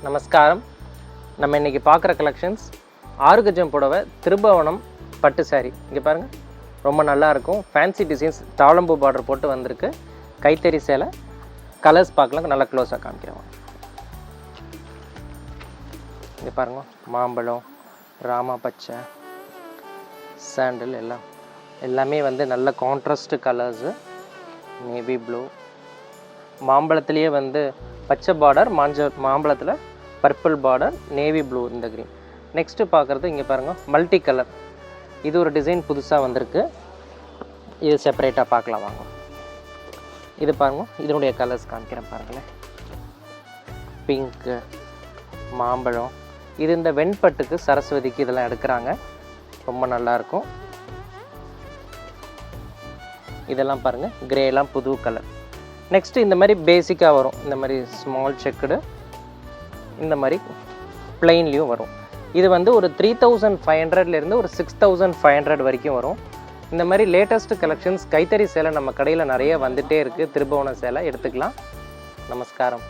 நமஸ்காரம். நம்ம இன்றைக்கி பார்க்குற கலெக்ஷன்ஸ் 6 கஜம் புடவை திருபுவனம் பட்டு சாரீ. இங்கே பாருங்கள், ரொம்ப நல்லாயிருக்கும். ஃபேன்சி டிசைன்ஸ் தாளம்பூ பார்டர் போட்டு வந்திருக்கு. கைத்தறி சேலை. கலர்ஸ் பார்க்கலாம், நல்லா க்ளோஸாக காமிக்கிறோம். இங்கே பாருங்கள், மாம்பழம், ராமா பச்சை, சாண்டில் எல்லாமே வந்து நல்ல கான்ட்ராஸ்ட் கலர்ஸு. நேவி ப்ளூ, மாம்பழத்துலேயே வந்து பச்சை பார்டர், மாம்பழத்தில் பர்பிள் பார்டர், நேவி ப்ளூ இந்த க்ரீன். நெக்ஸ்ட்டு பார்க்குறது இங்கே பாருங்கள், மல்டி கலர். இது ஒரு டிசைன் புதுசாக வந்திருக்கு. இது செப்பரேட்டாக பார்க்கலாம் வாங்க. இது பாருங்கள், இதனுடைய கலர்ஸ் காமிக்கிறேன் பாருங்களேன். பிங்க்கு, மாம்பழம். இது இந்த வெண்பட்டுக்கு, சரஸ்வதிக்கு இதெல்லாம் எடுக்கிறாங்க. ரொம்ப நல்லாயிருக்கும். இதெல்லாம் பாருங்கள், கிரேலாம் புது கலர். நெக்ஸ்ட்டு இந்த மாதிரி பேசிக்காக வரும். இந்த மாதிரி ஸ்மால் செக்குடு, இந்த மாதிரி பிளெயின்லேயும் வரும். இது வந்து ஒரு 3500லேருந்து ஒரு 6500 வரைக்கும் வரும். இந்த மாதிரி லேட்டஸ்ட் கலெக்ஷன்ஸ் கைத்தறி சேலை நம்ம கடையில் நிறைய வந்துகிட்டே இருக்குது. திருபுவன சேலை எடுத்துக்கலாம். நமஸ்காரம்.